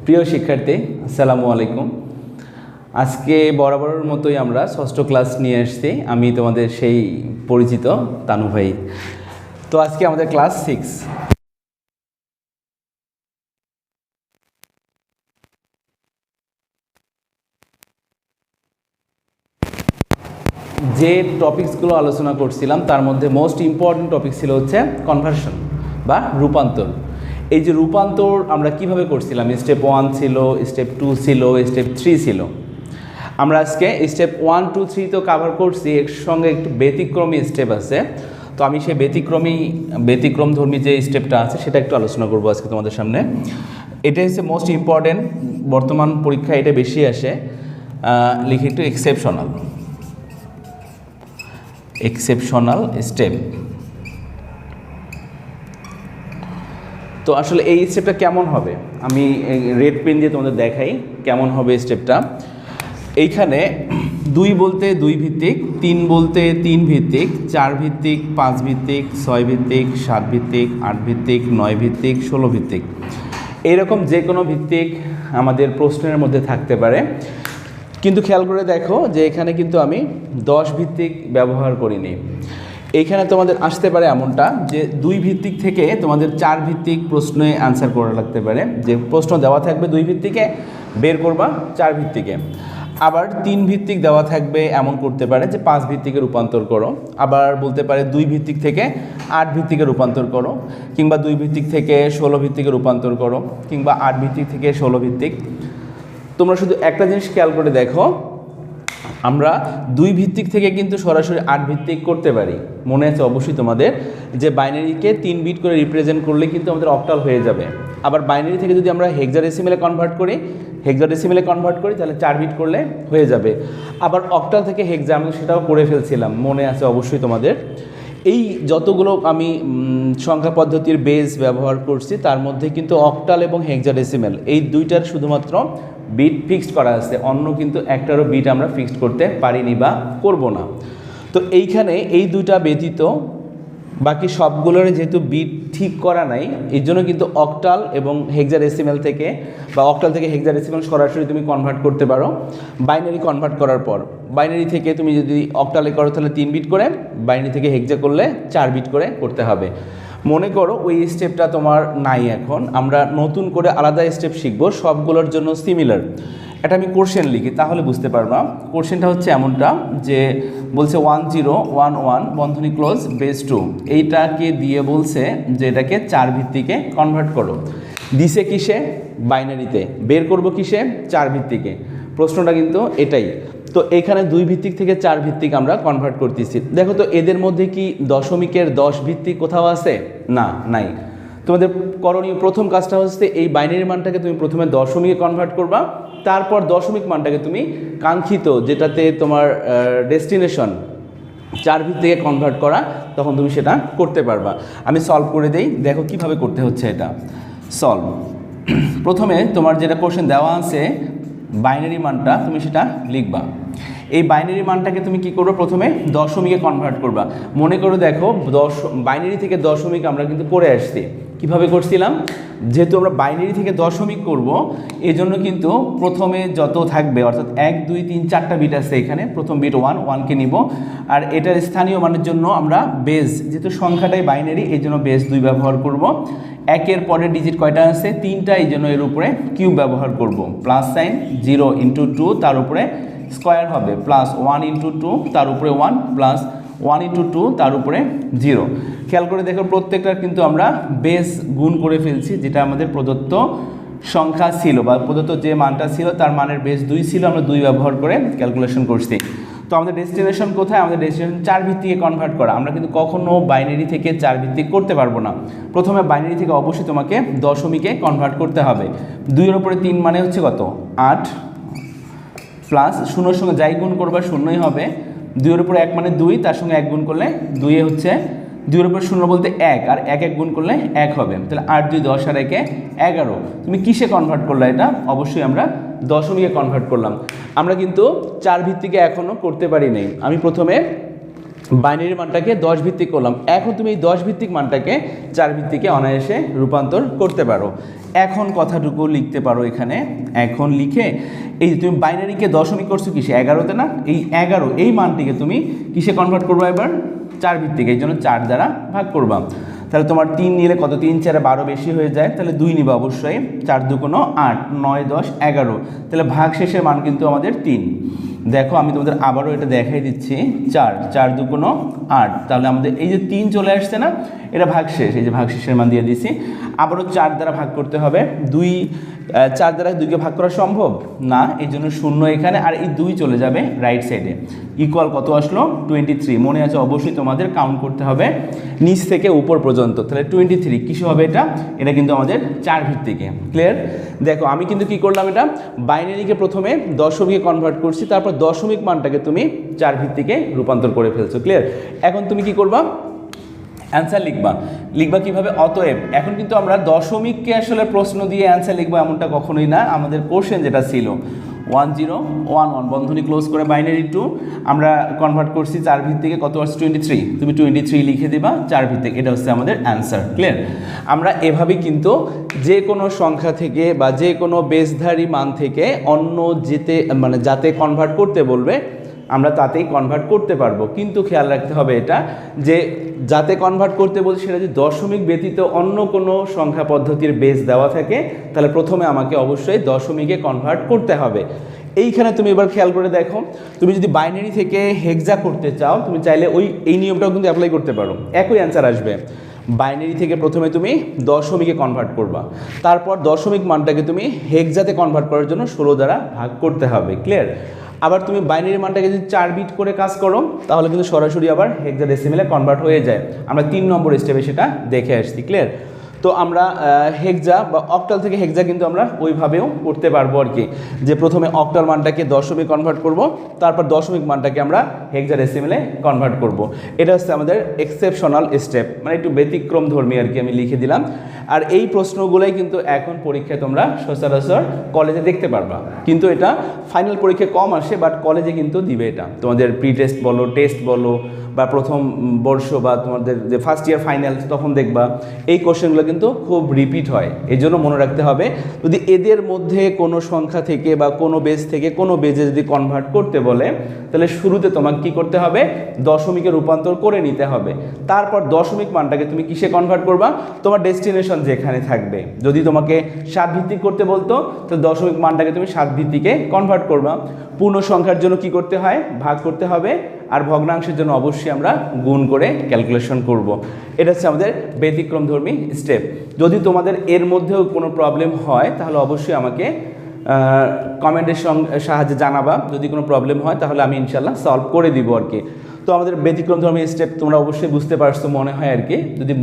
প্রিয় শিক্ষার্থী, আসসালামু আলাইকুম। আজকে বরাবরের মতোই আমরা ষষ্ঠ ক্লাস নিয়ে আসছি। আমি তোমাদের সেই পরিচিত তানু ভাই। তো আজকে আমাদের ক্লাস 6। যে টপিকসগুলো আলোচনা করছিলাম তার মধ্যে মোস্ট ইম্পর্টেন্ট টপিক ছিল হচ্ছে কনভার্সন বা রূপান্তর। এই যে রূপান্তর আমরা কিভাবে করছিলাম, স্টেপ 1 ছিল, স্টেপ 2 ছিল, স্টেপ 3 ছিল। আমরা আজকে স্টেপ 1, 2, 3 তো কাভার করছি, এর সঙ্গে একটু ব্যতিক্রমী স্টেপ আছে। তো আমি সেই ব্যতিক্রমধর্মী যে স্টেপটা আছে সেটা একটু আলোচনা করবো আজকে তোমাদের সামনে। এটা হচ্ছে মোস্ট ইম্পর্টেন্ট, বর্তমান পরীক্ষায় এটা বেশি আসে। লিখি একটু এক্সেপশনাল স্টেপ। তো আসলে এই স্টেপটা কেমন হবে, আমি রেড পেন দিয়ে তোমাদের দেখাই কেমন হবে স্টেপটা। এইখানে 2 বলতে 2 ভিত্তিক, 3 বলতে 3 ভিত্তিক, 4 ভিত্তিক, 5 ভিত্তিক, 6 ভিত্তিক, 7 ভিত্তিক, 8 ভিত্তিক, 9 ভিত্তিক, 16 ভিত্তিক, এইরকম যে কোনো ভিত্তিক আমাদের প্রশ্নের মধ্যে থাকতে পারে। কিন্তু খেয়াল করে দেখো যে এখানে কিন্তু আমি 10 ভিত্তিক ব্যবহার করিনি। এইখানে তোমাদের আসতে পারে এমনটা যে 2 ভিত্তিক থেকে তোমাদের 4 ভিত্তিক প্রশ্নে আনসার করা লাগতে পারে। যে প্রশ্ন দেওয়া থাকবে 2 ভিত্তিকে, বের করবা 4 ভিত্তিকে। আবার 3 ভিত্তিক দেওয়া থাকবে, এমন করতে পারে যে 5 ভিত্তিকে রূপান্তর করো। আবার বলতে পারে 2 ভিত্তিক থেকে 8 ভিত্তিকে রূপান্তর করো, কিংবা 2 ভিত্তিক থেকে 16 ভিত্তিকে রূপান্তর করো, কিংবা 8 ভিত্তিক থেকে 16 ভিত্তিক। তোমরা শুধু একটা জিনিস খেয়াল করে দেখো, আমরা 2 ভিত্তিক থেকে কিন্তু সরাসরি 8 ভিত্তিক করতে পারি। মনে আছে অবশ্যই তোমাদের যে বাইনারিকে 3 বিট করে রিপ্রেজেন্ট করলে কিন্তু আমাদের অক্টাল হয়ে যাবে। আবার বাইনারি থেকে যদি আমরা হেক্সাডেসিমেলে কনভার্ট করি তাহলে 4 বিট করলে হয়ে যাবে। আবার অক্টাল থেকে হেক্সা আমি সেটাও করে ফেলছিলাম, মনে আছে অবশ্যই তোমাদের। এই যতগুলো আমি সংখ্যা পদ্ধতির বেস ব্যবহার করছি তার মধ্যে কিন্তু অক্টাল এবং হেক্সাডেসিমেল এই দুইটার শুধুমাত্র বিট ফিক্সড করা আছে, অন্য কিন্তু একটারও বিট আমরা ফিক্সড করতে পারিনি বা করব না। তো এইখানে এই দুইটা ব্যতীত বাকি সবগুলোর যেহেতু বিট ঠিক করা নাই, এই জন্য কিন্তু অক্টাল এবং হেক্সাডেসিমেল থেকে বা অক্টাল থেকে হেক্সাডেসিমেল সরাসরি তুমি কনভার্ট করতে পারো। বাইনারি কনভার্ট করার পর বাইনারি থেকে তুমি যদি অক্টালে করো তাহলে 3 বিট করে, বাইনারি থেকে হেক্সা করলে 4 বিট করে করতে হবে। মনে করো ওই স্টেপটা তোমার নাই, এখন আমরা নতুন করে আলাদা স্টেপ শিখবো, সবগুলোর জন্য সিমিলার। এটা আমি কোশ্চেন লিখি তাহলে বুঝতে পারবা। কোশ্চেনটা হচ্ছে এমনটা যে বলছে 1011 বন্ধনী ক্লোজ বেস 2, এইটাকে দিয়ে বলছে যে এটাকে 4 ভিত্তিকে কনভার্ট করো। দিছে কিসে? বাইনারিতে। বের করব কিসে? 4 ভিত্তিকে। প্রশ্নটা কিন্তু এটাই। তো এখানে 2 ভিত্তিক থেকে 4 ভিত্তিক আমরা কনভার্ট করতেছি। দেখো তো এদের মধ্যে কি দশমিকের 10 ভিত্তিক কোথাও আছে? না, নাই। তোমাদের করণীয় প্রথম কাজটা হচ্ছে এই বাইনারি মানটাকে তুমি প্রথমে দশমিকে কনভার্ট করবা, তারপর দশমিক মানটাকে তুমি কাঙ্ক্ষিত যেটাতে তোমার ডেস্টিনেশন 4 ভিত্তিকে কনভার্ট করা, তখন তুমি সেটা করতে পারবা। আমি সলভ করে দেই, দেখো কিভাবে করতে হচ্ছে এটা। সলভ, প্রথমে তোমার যেটা কোশ্চেন দেওয়া আছে বাইনারি মানটা তুমি সেটা লিখবা। এই বাইনারি মানটাকে তুমি কি করবে? প্রথমে দশমিকে কনভার্ট করবা। মনে করো দেখো বাইনারি থেকে দশমিক আমরা কিন্তু করে আসছি। কিভাবে করছিলাম? যেহেতু আমরা বাইনারি থেকে দশমিক করব, এই জন্য কিন্তু প্রথমে যত থাকবে অর্থাৎ 1, 2, 3, 4টা বিট আছে এখানে। প্রথম বিট 1কে নিব, আর এটার স্থানীয় মানের জন্য আমরা বেস, যেহেতু সংখ্যাটাই বাইনারি এই জন্য বেস 2 ব্যবহার করব। 1-এর পরের ডিজিট কয়টা আছে? 3টা, এই জন্য এর উপরে কিউব ব্যবহার করব। প্লাস সাইন 0 × 2 তার উপরে স্কোয়ার হবে, প্লাস 1 × 2 তার উপরে 1, প্লাস 1 × 2 তার উপরে 0। খেয়াল করে দেখো প্রত্যেকটার কিন্তু আমরা বেস গুণ করে ফেলছি, যেটা আমাদের প্রদত্ত সংখ্যা ছিল বা প্রদত্ত যে মানটা ছিল তার মানের বেস 2 ছিল, আমরা 2 ব্যবহার করে ক্যালকুলেশন করছি। তো আমাদের ডেস্টিনেশন কোথায়? আমাদের ডেস্টিনেশন 4 ভিত্তিকে কনভার্ট করা। আমরা কিন্তু কখনো বাইনারি থেকে 4 ভিত্তিক করতে পারবো না। প্রথমে বাইনারি থেকে অবশ্যই তোমাকে দশমিকে কনভার্ট করতে হবে। 2-এর উপরে 3 মানে হচ্ছে কত? 8, প্লাস 0-এর সঙ্গে যাই গুণ করবা 0ই হবে। 2-এর উপরে 1 মানে 2, তার সঙ্গে 1 গুণ করলে 2 হচ্ছে 2-এর উপরে 0 বলতে 1, আর 1 গুণ করলে 1 হবে। তাহলে 8, 2, 10 আর 1, 11। তুমি কিসে কনভার্ট করলে? এটা অবশ্যই আমরা দশমিকে কনভার্ট করলাম। আমরা কিন্তু 4 ভিত্তিকে এখনও করতে পারি নাই। আমি প্রথমে বাইনারি মানটাকে 10 ভিত্তিক করলাম। এখন তুমি এই 10 ভিত্তিক মানটাকে 4 ভিত্তিকে অনায়াসে রূপান্তর করতে পারো। এখন কথাটুকু লিখতে পারো এখানে, এখন লিখে এই যে তুমি বাইনারিকে দশমিক করছো কিসে, 11তে না, এই 11 এই মানটিকে তুমি কিসে কনভার্ট করবো এবার, 4 ভিত্তিক, এই জন্য 4 দ্বারা ভাগ করবা। তাহলে তোমার 3 নিলে কত, 3 4 12 বেশি হয়ে যায়, তাহলে 2 নিবা অবশ্যই, 4 2 8, 9 10 11, তাহলে ভাগ শেষের মান কিন্তু আমাদের 3। দেখো আমি তোমাদের আবারও এটা দেখাই দিচ্ছি, 4 4 2 8, তাহলে আমাদের এই যে 3 চলে আসছে না, এটা ভাগ শেষ, এই যে ভাগ শেষের মান দিয়ে দিছি। আবারও 4 দ্বারা ভাগ করতে হবে, 4 দ্বারা 2কে ভাগ করা সম্ভব না, এই জন্য 0 এখানে, আর এই 2 চলে যাবে রাইট সাইডে। ইকুয়াল কত আসলো, 23। মনে আছে অবশ্যই তোমাদের কাউন্ট করতে হবে নিচ থেকে উপর পর্যন্ত, তাহলে 23 কিসে হবে এটা, এটা কিন্তু আমাদের 4 ভিত্তিকে। ক্লিয়ার? দেখো আমি কিন্তু কি করলাম, এটা বাইনারিকে প্রথমে দশমিকে কনভার্ট করছি, তারপর দশমিক মানটাকে তুমি 4 ভিত্তিকে রূপান্তর করে ফেলছো। ক্লিয়ার? এখন তুমি কি করবা, অ্যান্সার লিখবা কিভাবে, অতএব। এখন কিন্তু আমরা দশমিককে আসলে প্রশ্ন দিয়ে অ্যান্সার লিখবো এমনটা কখনোই না, আমাদের কোশ্চেন যেটা ছিল 1011 বন্ধনী ক্লোজ করে বাইনারি 2 আমরা কনভার্ট করছি 4 ভিত্তিকে, কত আসছে 23, তুমি 23 লিখে দিবা 4 ভিত্তিক, এটা হচ্ছে আমাদের অ্যান্সার। ক্লিয়ার? আমরা এভাবেই কিন্তু যে কোনো সংখ্যা থেকে বা যে কোনো বেসধারী মান থেকে অন্য যাতে কনভার্ট করতে বলবে আমরা তাতেই কনভার্ট করতে পারবো, কিন্তু খেয়াল রাখতে হবে এটা যে যাতে কনভার্ট করতে বলছে সেটা যদি দশমিক ব্যতীত অন্য কোনো সংখ্যা পদ্ধতির বেস দেওয়া থাকে, তাহলে প্রথমে আমাকে অবশ্যই দশমিকে কনভার্ট করতে হবে। এইখানে তুমি এবার খেয়াল করে দেখো, তুমি যদি বাইনারি থেকে হেক্সা করতে চাও, তুমি চাইলে এই নিয়মটাও কিন্তু অ্যাপ্লাই করতে পারো, একই অ্যান্সার আসবে। বাইনারি থেকে প্রথমে তুমি দশমিকে কনভার্ট করবা, তারপর দশমিক মানটাকে তুমি হেক্সাতে কনভার্ট করার জন্য 16 দ্বারা ভাগ করতে হবে। ক্লিয়ার? আবার তুমি বাইনারি মানটাকে যদি 4 বিট করে কাজ করো, তাহলে কিন্তু সরাসরি আবার হেক্সাডেসিমেলে কনভার্ট হয়ে যায়। আমরা 3 নম্বর স্টেপে সেটা দেখে আসছি। ক্লিয়ার? তো আমরা হেক্সা বা অক্টাল থেকে হেক্সা কিন্তু আমরা ওইভাবেও করতে পারবো আর কি, যে প্রথমে অক্টাল মানটাকে দশমিক কনভার্ট করব, তারপর দশমিক মানটাকে আমরা হেক্সাডেসিমেলে কনভার্ট করব। এটা হচ্ছে আমাদের এক্সেপশনাল স্টেপ, মানে একটু ব্যতিক্রম ধর্মী আর কি, আমি লিখে দিলাম। আর এই প্রশ্নগুলোই কিন্তু এখন পরীক্ষায় তোমরা সচরাচর কলেজে দেখতে পারবা, কিন্তু এটা ফাইনাল পরীক্ষায় কম আসে, বাট কলেজে কিন্তু দিবে এটা, তোমাদের প্রি টেস্ট বলো, টেস্ট বলো, বা প্রথম বর্ষ বা তোমাদের যে ফার্স্ট ইয়ার ফাইনাল, তখন দেখবা এই কোশ্চেনগুলো কিন্তু খুব রিপিট হয়। এই জন্য মনে রাখতে হবে, যদি এদের মধ্যে কোনো সংখ্যা থেকে বা কোনো বেজ থেকে কোনো বেজে যদি কনভার্ট করতে বলে, তাহলে শুরুতে তোমাকে কি করতে হবে, দশমিকে রূপান্তর করে নিতে হবে। তারপর দশমিক মানটাকে তুমি কিসে কনভার্ট করবা, তোমার ডেস্টিনেশন যেখানে থাকবে। যদি তোমাকে 7 ভিত্তিক করতে বলতো, তো দশমিক মানটাকে তুমি 7 ভিত্তিকে কনভার্ট করবা। পূর্ণ সংখ্যার জন্য কি করতে হয়, ভাগ করতে হবে, আর ভগ্নাংশের জন্য অবশ্যই আমরা গুণ করে ক্যালকুলেশন করব। এটা হচ্ছে আমাদের ব্যতিক্রমধর্মী স্টেপ। যদি তোমাদের এর মধ্যেও কোনো প্রবলেম হয়, তাহলে অবশ্যই আমাকে কমেন্টের সাহায্যে জানাবা। যদি কোনো প্রবলেম হয় তাহলে আমি ইনশাল্লাহ সলভ করে দিব আর কি। তো আমাদের ব্যতিক্রমধর্মী স্টেপ তোমরা অবশ্যই বুঝতে পারছো মনে হয় আর কি। যদি